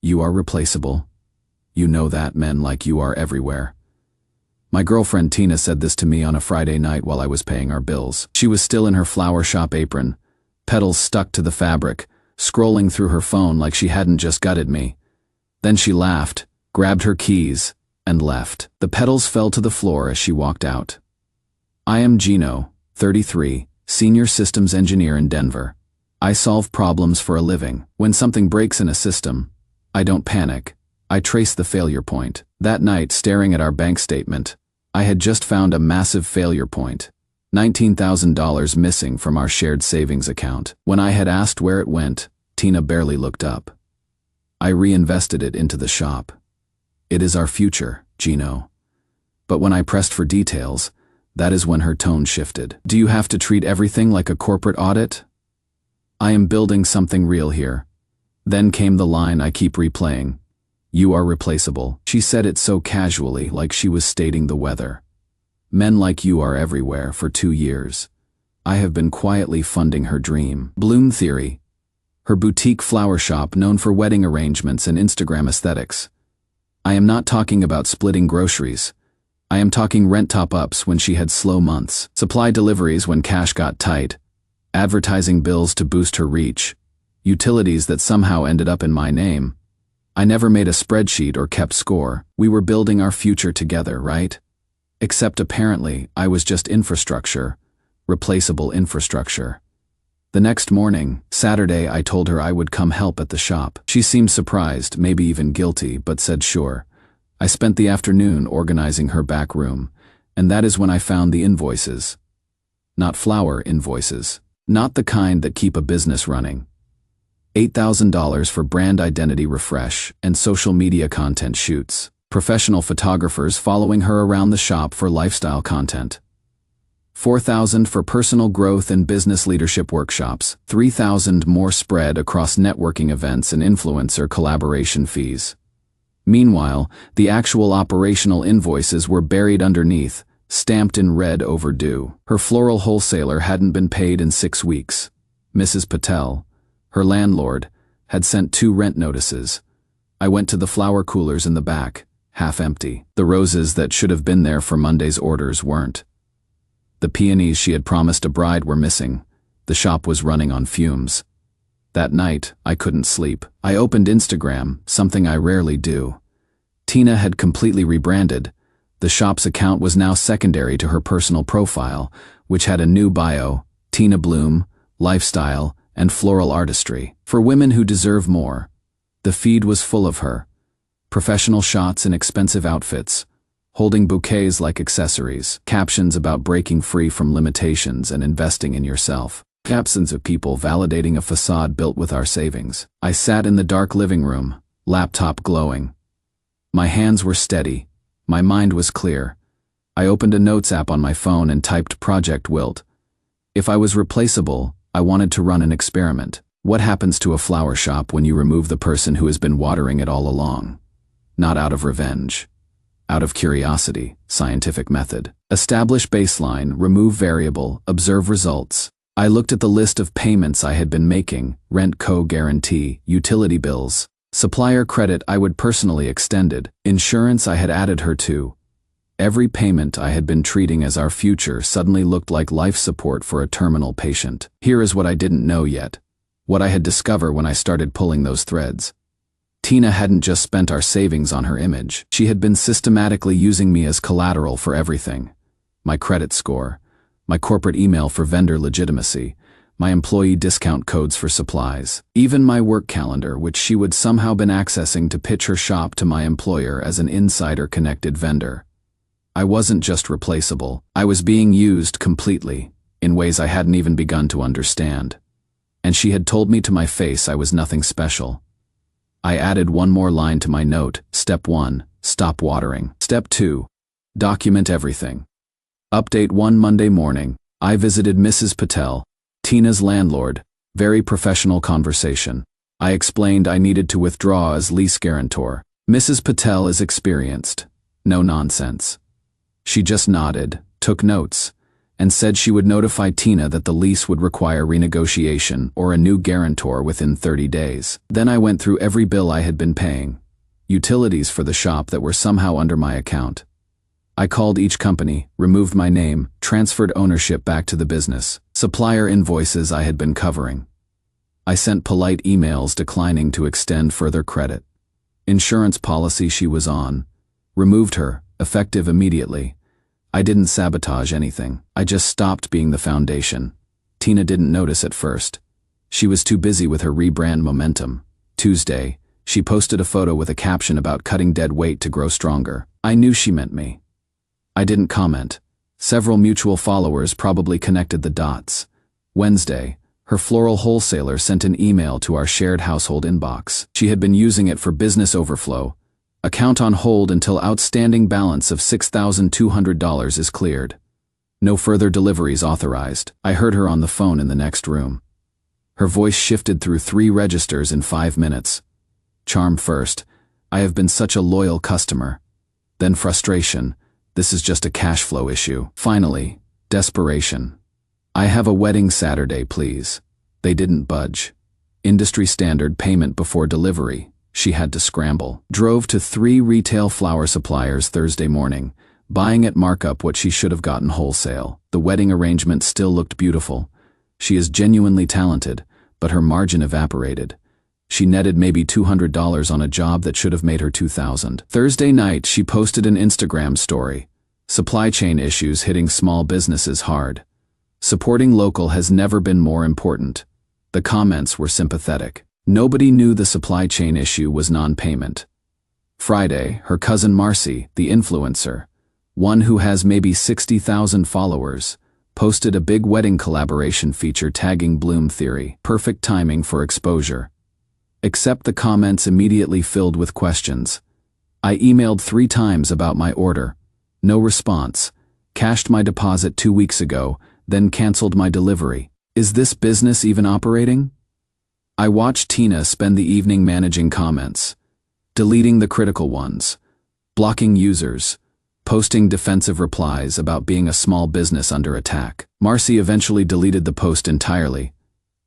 You are replaceable. You know that, men like you are everywhere. My girlfriend Tina said this to me on a Friday night while I was paying our bills. She was still in her flower shop apron, petals stuck to the fabric, scrolling through her phone like she hadn't just gutted me. Then she laughed, grabbed her keys, and left. The petals fell to the floor as she walked out. I am Gino, 33, senior systems engineer in Denver. I solve problems for a living. When something breaks in a system, I don't panic. I trace the failure point. That night, staring at our bank statement, I had just found a massive failure point. $19,000 missing from our shared savings account. When I had asked where it went, Tina barely looked up. I reinvested it into the shop. It is our future, Gino. But when I pressed for details, that is when her tone shifted. Do you have to treat everything like a corporate audit? I am building something real here. Then came the line I keep replaying. You are replaceable. She said it so casually, like she was stating the weather. Men like you are everywhere for 2 years. I have been quietly funding her dream. Bloom Theory. Her boutique flower shop known for wedding arrangements and Instagram aesthetics. I am not talking about splitting groceries. I am talking rent top-ups when she had slow months, supply deliveries when cash got tight, advertising bills to boost her reach, utilities that somehow ended up in my name. I never made a spreadsheet or kept score. We were building our future together, right? Except apparently, I was just infrastructure, replaceable infrastructure. The next morning, Saturday, I told her I would come help at the shop. She seemed surprised, maybe even guilty, but said sure. I spent the afternoon organizing her back room, and that is when I found the invoices. Not flower invoices. Not the kind that keep a business running. $8,000 for brand identity refresh and social media content shoots. Professional photographers following her around the shop for lifestyle content. $4,000 for personal growth and business leadership workshops. $3,000 more spread across networking events and influencer collaboration fees. Meanwhile, the actual operational invoices were buried underneath, stamped in red overdue. Her floral wholesaler hadn't been paid in 6 weeks. Mrs. Patel, her landlord, had sent 2 rent notices. I went to the flower coolers in the back, half empty. The roses that should have been there for Monday's orders weren't. The peonies she had promised a bride were missing. The shop was running on fumes. That night, I couldn't sleep. I opened Instagram, something I rarely do. Tina had completely rebranded. The shop's account was now secondary to her personal profile, which had a new bio, Tina Bloom, lifestyle, and floral artistry. For women who deserve more. The feed was full of her. Professional shots in expensive outfits, holding bouquets like accessories, captions about breaking free from limitations and investing in yourself. Absence of people validating a facade built with our savings. I sat in the dark living room, laptop glowing. My hands were steady. My mind was clear. I opened a notes app on my phone and typed Project Wilt. If I was replaceable, I wanted to run an experiment. What happens to a flower shop when you remove the person who has been watering it all along? Not out of revenge. Out of curiosity, scientific method. Establish baseline, remove variable, observe results. I looked at the list of payments I had been making, rent co-guarantee, utility bills, supplier credit I would personally extended, insurance I had added her to. Every payment I had been treating as our future suddenly looked like life support for a terminal patient. Here is what I didn't know yet. What I had discovered when I started pulling those threads. Tina hadn't just spent our savings on her image. She had been systematically using me as collateral for everything. My credit score, my corporate email for vendor legitimacy, my employee discount codes for supplies, even my work calendar, which she would somehow been accessing to pitch her shop to my employer as an insider-connected vendor. I wasn't just replaceable. I was being used completely, in ways I hadn't even begun to understand. And she had told me to my face I was nothing special. I added one more line to my note. Step 1, stop watering. Step 2, document everything. Update 1 Monday morning. I visited Mrs. Patel, Tina's landlord. Very professional conversation. I explained I needed to withdraw as lease guarantor. Mrs. Patel is experienced. No nonsense. She just nodded, took notes, and said she would notify Tina that the lease would require renegotiation or a new guarantor within 30 days. Then I went through every bill I had been paying, utilities for the shop that were somehow under my account. I called each company, removed my name, transferred ownership back to the business, supplier invoices I had been covering. I sent polite emails declining to extend further credit. Insurance policy she was on. Removed her, effective immediately. I didn't sabotage anything. I just stopped being the foundation. Tina didn't notice at first. She was too busy with her rebrand momentum. Tuesday, she posted a photo with a caption about cutting dead weight to grow stronger. I knew she meant me. I didn't comment. Several mutual followers probably connected the dots. Wednesday, her floral wholesaler sent an email to our shared household inbox. She had been using it for business overflow. Account on hold until outstanding balance of $6,200 is cleared. No further deliveries authorized. I heard her on the phone in the next room. Her voice shifted through 3 registers in 5 minutes. Charm first. I have been such a loyal customer. Then frustration. This is just a cash flow issue. Finally, desperation. I have a wedding Saturday, please. They didn't budge. Industry standard payment before delivery. She had to scramble. Drove to 3 retail flower suppliers Thursday morning, buying at markup what she should have gotten wholesale. The wedding arrangement still looked beautiful. She is genuinely talented, but her margin evaporated. She netted maybe $200 on a job that should have made her $2,000. Thursday night, she posted an Instagram story. Supply chain issues hitting small businesses hard. Supporting local has never been more important. The comments were sympathetic. Nobody knew the supply chain issue was non-payment. Friday, her cousin Marcy, the influencer, one who has maybe 60,000 followers, posted a big wedding collaboration feature tagging Bloom Theory. Perfect timing for exposure. Except the comments immediately filled with questions. I emailed 3 times about my order. No response. Cashed my deposit 2 weeks ago, then canceled my delivery. Is this business even operating? I watched Tina spend the evening managing comments, deleting the critical ones, blocking users, posting defensive replies about being a small business under attack. Marcy eventually deleted the post entirely.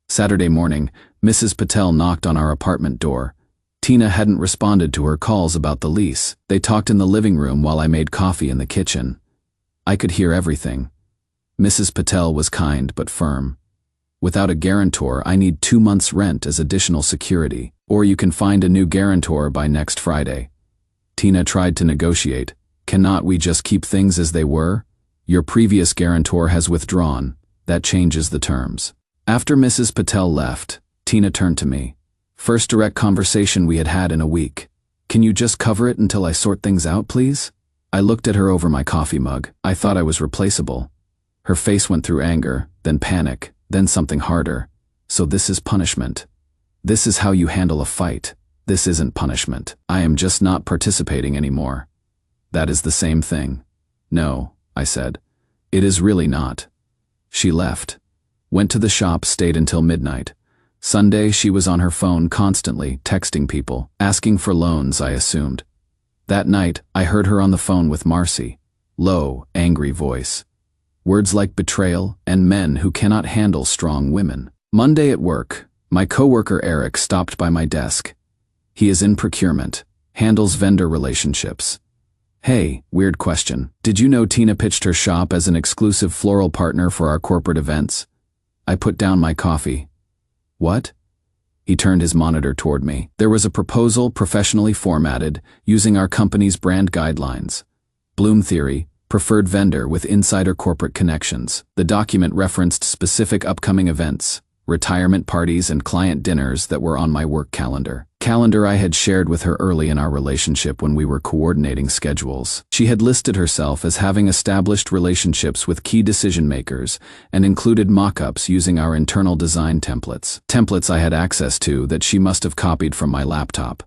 Saturday morning, Mrs. Patel knocked on our apartment door. Tina hadn't responded to her calls about the lease. They talked in the living room while I made coffee in the kitchen. I could hear everything. Mrs. Patel was kind but firm. Without a guarantor, I need 2 months' rent as additional security, or you can find a new guarantor by next Friday. Tina tried to negotiate. Cannot we just keep things as they were? Your previous guarantor has withdrawn. That changes the terms. After Mrs. Patel left, Tina turned to me. First direct conversation we had had in a week. Can you just cover it until I sort things out, please? I looked at her over my coffee mug. I thought I was replaceable. Her face went through anger, then panic, then something harder. So this is punishment. This is how you handle a fight. This isn't punishment. I am just not participating anymore. That is the same thing. No, I said. It is really not. She left. Went to the shop, stayed until midnight. Sunday, she was on her phone constantly, texting people, asking for loans, I assumed. That night, I heard her on the phone with Marcy. Low, angry voice. Words like betrayal and men who cannot handle strong women. Monday at work, my coworker Eric stopped by my desk. He is in procurement, handles vendor relationships. Hey, weird question. Did you know Tina pitched her shop as an exclusive floral partner for our corporate events? I put down my coffee. What? He turned his monitor toward me. There was a proposal professionally formatted, using our company's brand guidelines. Bloom Theory, preferred vendor with insider corporate connections. The document referenced specific upcoming events, retirement parties and client dinners that were on my work calendar. Calendar I had shared with her early in our relationship when we were coordinating schedules. She had listed herself as having established relationships with key decision makers and included mock-ups using our internal design templates. Templates I had access to that she must have copied from my laptop.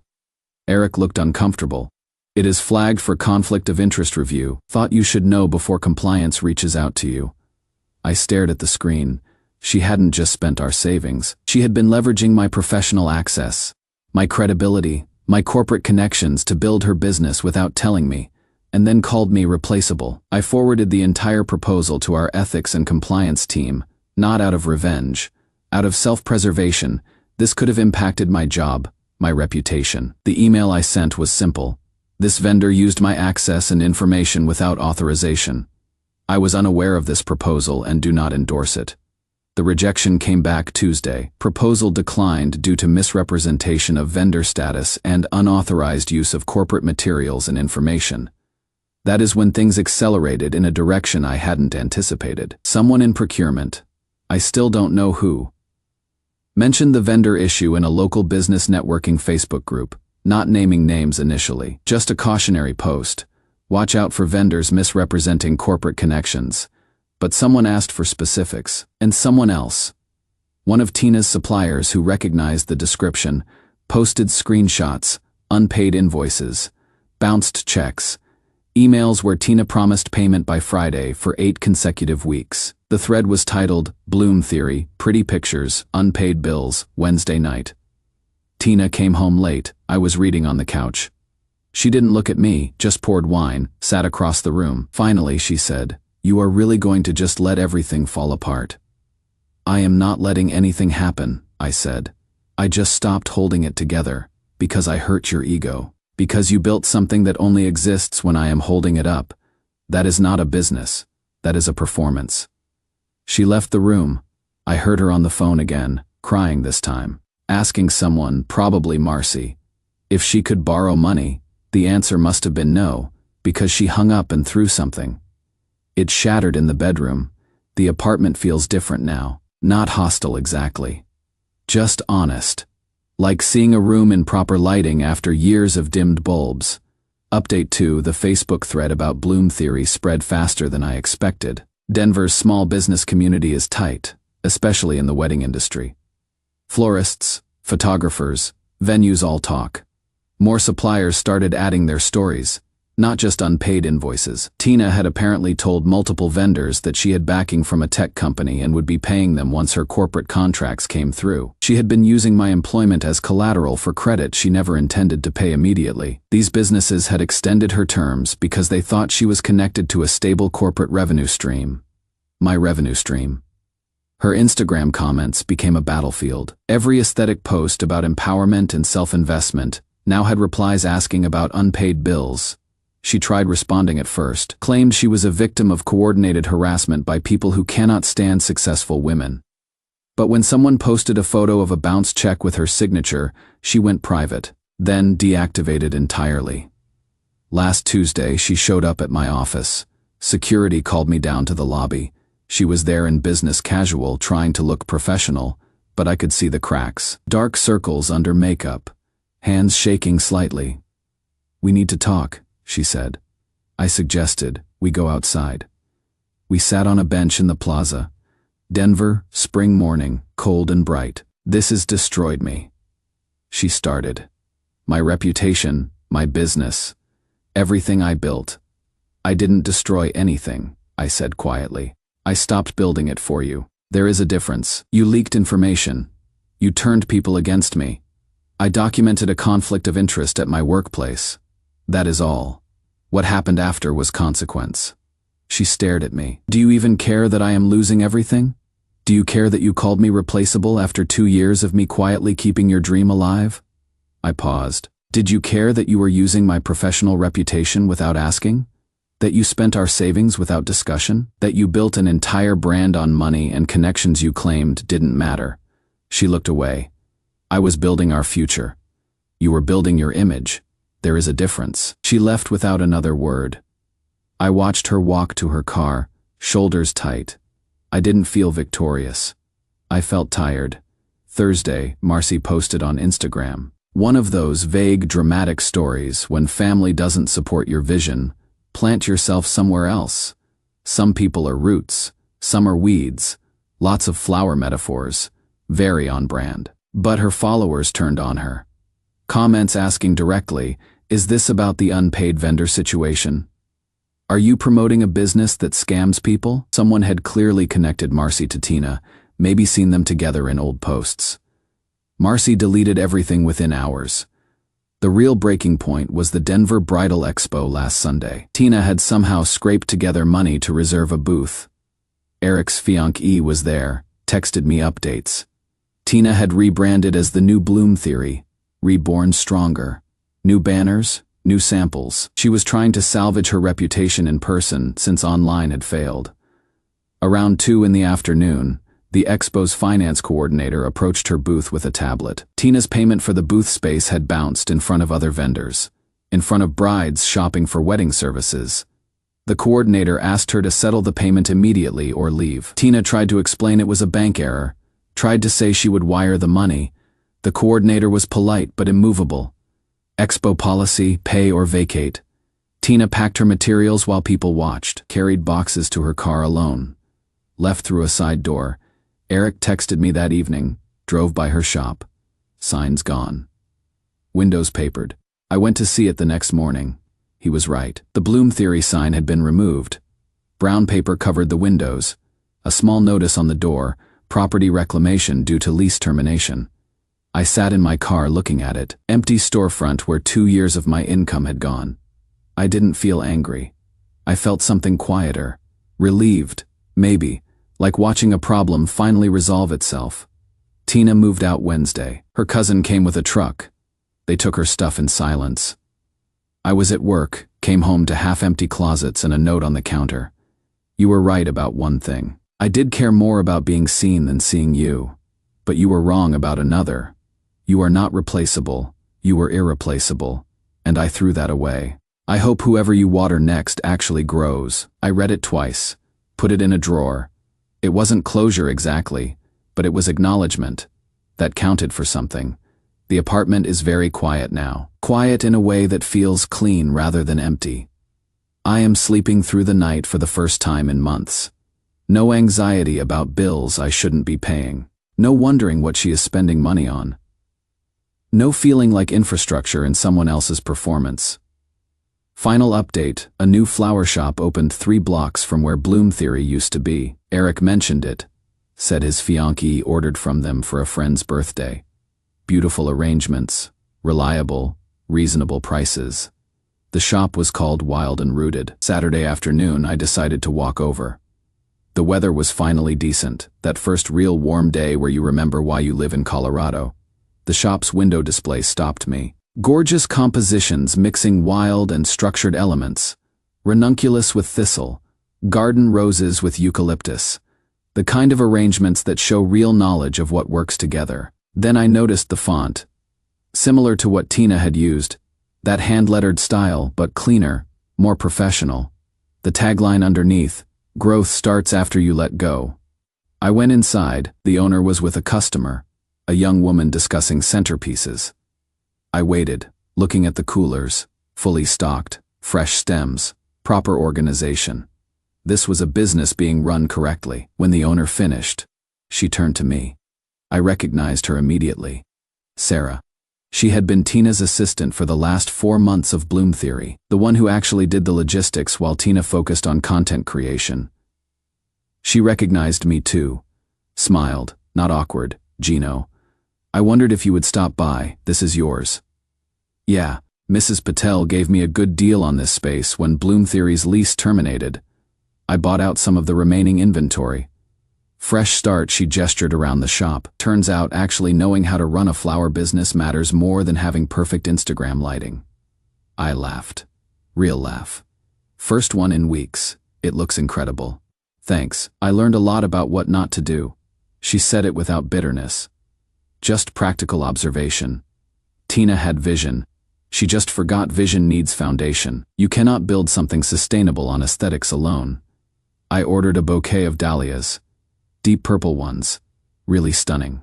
Eric looked uncomfortable. It is flagged for conflict of interest review. Thought you should know before compliance reaches out to you. I stared at the screen. She hadn't just spent our savings. She had been leveraging my professional access, my credibility, my corporate connections to build her business without telling me. and then called me replaceable. I forwarded the entire proposal to our ethics and compliance team, not out of revenge, out of self-preservation. This could have impacted my job, my reputation. The email I sent was simple. This vendor used my access and information without authorization. I was unaware of this proposal and do not endorse it. The rejection came back Tuesday. Proposal declined due to misrepresentation of vendor status and unauthorized use of corporate materials and information. That is when things accelerated in a direction I hadn't anticipated. Someone in procurement, I still don't know who, mentioned the vendor issue in a local business networking Facebook group, not naming names initially. Just a cautionary post. Watch out for vendors misrepresenting corporate connections. But someone asked for specifics, and someone else, one of Tina's suppliers who recognized the description, posted screenshots, unpaid invoices, bounced checks, emails where Tina promised payment by Friday for 8 consecutive weeks. The thread was titled, Bloom Theory, Pretty Pictures, Unpaid Bills, Wednesday night. Tina came home late. I was reading on the couch. She didn't look at me, just poured wine, sat across the room. Finally, she said, "You are really going to just let everything fall apart?" "I am not letting anything happen," I said. "I just stopped holding it together, because I hurt your ego. Because you built something that only exists when I am holding it up. That is not a business. That is a performance." She left the room. I heard her on the phone again, crying this time, asking someone, probably Marcy, if she could borrow money. The answer must have been no, because she hung up and threw something. It shattered in the bedroom. The apartment feels different now. Not hostile exactly. Just honest. Like seeing a room in proper lighting after years of dimmed bulbs. Update 2: the Facebook thread about Bloom Theory spread faster than I expected. Denver's small business community is tight, especially in the wedding industry. Florists, photographers, venues all talk. More suppliers started adding their stories, not just unpaid invoices. Tina had apparently told multiple vendors that she had backing from a tech company and would be paying them once her corporate contracts came through. She had been using my employment as collateral for credit she never intended to pay immediately. These businesses had extended her terms because they thought she was connected to a stable corporate revenue stream. My revenue stream. Her Instagram comments became a battlefield. Every aesthetic post about empowerment and self-investment now had replies asking about unpaid bills. She tried responding at first, claimed she was a victim of coordinated harassment by people who cannot stand successful women. But when someone posted a photo of a bounced check with her signature, she went private, then deactivated entirely. Last Tuesday, she showed up at my office. Security called me down to the lobby. She was there in business casual, trying to look professional, but I could see the cracks. Dark circles under makeup, hands shaking slightly. "We need to talk," she said. I suggested we go outside. We sat on a bench in the plaza. Denver, spring morning, cold and bright. "This has destroyed me," she started. "My reputation, my business, everything I built." "I didn't destroy anything," I said quietly. "I stopped building it for you. There is a difference. You leaked information. You turned people against me. I documented a conflict of interest at my workplace. That is all. What happened after was consequence." She stared at me. "Do you even care that I am losing everything? Do you care that you called me replaceable after 2 years of me quietly keeping your dream alive?" I paused. "Did you care that you were using my professional reputation without asking? That you spent our savings without discussion? That you built an entire brand on money and connections you claimed didn't matter?" She looked away. "I was building our future. You were building your image. There is a difference." She left without another word. I watched her walk to her car, shoulders tight. I didn't feel victorious. I felt tired. Thursday, Marcy posted on Instagram. One of those vague, dramatic stories when family doesn't support your vision. Plant yourself somewhere else. Some people are roots, some are weeds. Lots of flower metaphors, very on brand. But her followers turned on her. Comments asking directly, "Is this about the unpaid vendor situation? Are you promoting a business that scams people?" Someone had clearly connected Marcy to Tina, maybe seen them together in old posts. Marcy deleted everything within hours. The real breaking point was the Denver Bridal Expo last Sunday. Tina had somehow scraped together money to reserve a booth. Eric's fiancée was there, texted me updates. Tina had rebranded as the new Bloom Theory, reborn stronger. New banners, new samples. She was trying to salvage her reputation in person since online had failed. Around 2 in the afternoon, the Expo's finance coordinator approached her booth with a tablet. Tina's payment for the booth space had bounced in front of other vendors, in front of brides shopping for wedding services. The coordinator asked her to settle the payment immediately or leave. Tina tried to explain it was a bank error, tried to say she would wire the money. The coordinator was polite but immovable. Expo policy, pay or vacate. Tina packed her materials while people watched, carried boxes to her car alone. Left through a side door. Eric texted me that evening, drove by her shop. Signs gone. Windows papered. I went to see it the next morning. He was right. The Bloom Theory sign had been removed. Brown paper covered the windows. A small notice on the door, property reclamation due to lease termination. I sat in my car looking at it, empty storefront where 2 years of my income had gone. I didn't feel angry. I felt something quieter, relieved, maybe, like watching a problem finally resolve itself. Tina moved out Wednesday. Her cousin came with a truck. They took her stuff in silence. I was at work, came home to half-empty closets and a note on the counter. You were right about one thing. I did care more about being seen than seeing you. But you were wrong about another. You are not replaceable. You were irreplaceable. And I threw that away. I hope whoever you water next actually grows. I read it twice. Put it in a drawer. It wasn't closure exactly, but it was acknowledgement. That counted for something. The apartment is very quiet now. Quiet in a way that feels clean rather than empty. I am sleeping through the night for the first time in months. No anxiety about bills I shouldn't be paying. No wondering what she is spending money on. No feeling like infrastructure in someone else's performance. Final update, a new flower shop opened 3 blocks from where Bloom Theory used to be. Eric mentioned it. Said his fiancée ordered from them for a friend's birthday. Beautiful arrangements, reliable, reasonable prices. The shop was called Wild and Rooted. Saturday afternoon, I decided to walk over. The weather was finally decent, that first real warm day where you remember why you live in Colorado. The shop's window display stopped me. Gorgeous compositions mixing wild and structured elements. Ranunculus with thistle, garden roses with eucalyptus. The kind of arrangements that show real knowledge of what works together. Then I noticed the font. Similar to what Tina had used. That hand-lettered style, but cleaner, more professional. The tagline underneath, growth starts after you let go. I went inside. The owner was with a customer, a young woman discussing centerpieces. I waited, looking at the coolers, fully stocked, fresh stems, proper organization. This was a business being run correctly. When the owner finished, she turned to me. I recognized her immediately. Sarah. She had been Tina's assistant for the last 4 months of Bloom Theory, the one who actually did the logistics while Tina focused on content creation. She recognized me too. Smiled, not awkward. Gino. I wondered if you would stop by. This is yours. Yeah, Mrs. Patel gave me a good deal on this space when Bloom Theory's lease terminated. I bought out some of the remaining inventory. Fresh start, she gestured around the shop. Turns out actually knowing how to run a flower business matters more than having perfect Instagram lighting. I laughed. Real laugh. First one in weeks. It looks incredible. Thanks. I learned a lot about what not to do. She said it without bitterness. Just practical observation. Tina had vision. She just forgot vision needs foundation. You cannot build something sustainable on aesthetics alone. I ordered a bouquet of dahlias. Deep purple ones. Really stunning.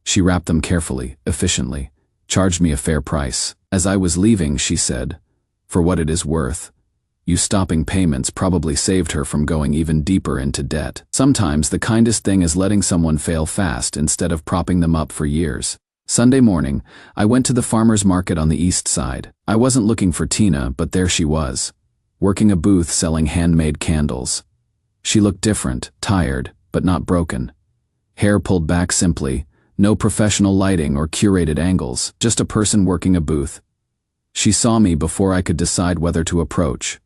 She wrapped them carefully, efficiently, charged me a fair price. As I was leaving, she said, "For what it is worth, you stopping payments probably saved her from going even deeper into debt." Sometimes the kindest thing is letting someone fail fast instead of propping them up for years. Sunday morning, I went to the farmer's market on the east side. I wasn't looking for Tina, but there she was, working a booth selling handmade candles. She looked different, tired, but not broken. Hair pulled back simply, no professional lighting or curated angles, just a person working a booth. She saw me before I could decide whether to approach.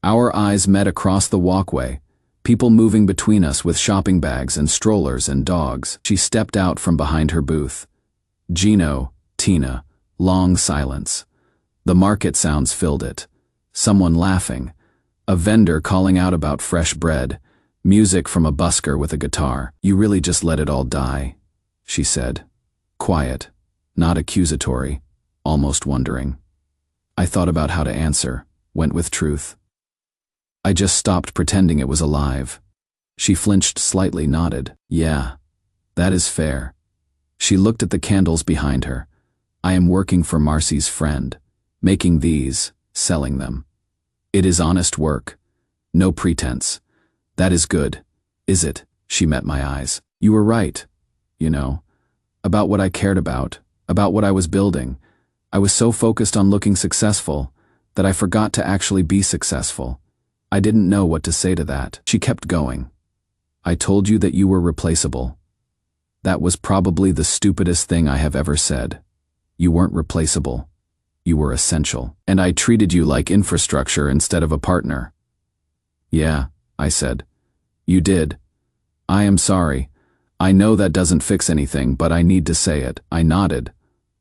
Our eyes met across the walkway, people moving between us with shopping bags and strollers and dogs. She stepped out from behind her booth. Gino, Tina, long silence. The market sounds filled it. Someone laughing. A vendor calling out about fresh bread. Music from a busker with a guitar. "You really just let it all die," she said. Quiet, not accusatory, almost wondering. I thought about how to answer, went with truth. "I just stopped pretending it was alive." She flinched slightly, nodded. "Yeah, that is fair." She looked at the candles behind her. "I am working for Marcy's friend, making these, selling them. It is honest work. No pretense. That is good, is it?" She met my eyes. "You were right, you know, about what I cared about what I was building. I was so focused on looking successful that I forgot to actually be successful. I didn't know what to say to that." She kept going. "I told you that you were replaceable. That was probably the stupidest thing I have ever said. You weren't replaceable. You were essential. And I treated you like infrastructure instead of a partner." "Yeah," I said. "You did. I am sorry. I know that doesn't fix anything, but I need to say it." I nodded.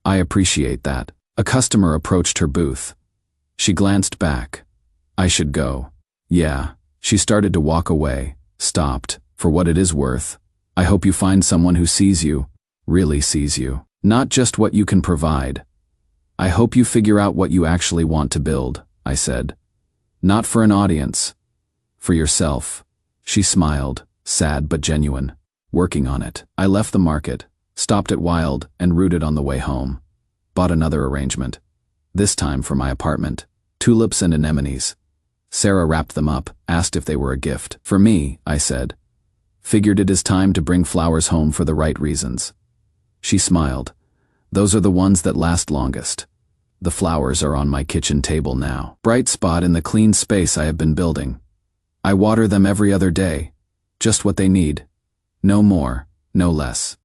"I appreciate that." A customer approached her booth. She glanced back. "I should go." "Yeah." She started to walk away, stopped. "For what it is worth, I hope you find someone who sees you, really sees you. Not just what you can provide. I hope you figure out what you actually want to build," I said. "Not for an audience. For yourself." She smiled, sad but genuine. "Working on it." I left the market, stopped at Wild and Rooted on the way home. Bought another arrangement. This time for my apartment. Tulips and anemones. Sarah wrapped them up, asked if they were a gift. "For me," I said. "Figured it is time to bring flowers home for the right reasons." She smiled. "Those are the ones that last longest." The flowers are on my kitchen table now. Bright spot in the clean space I have been building. I water them every other day. Just what they need. No more, no less.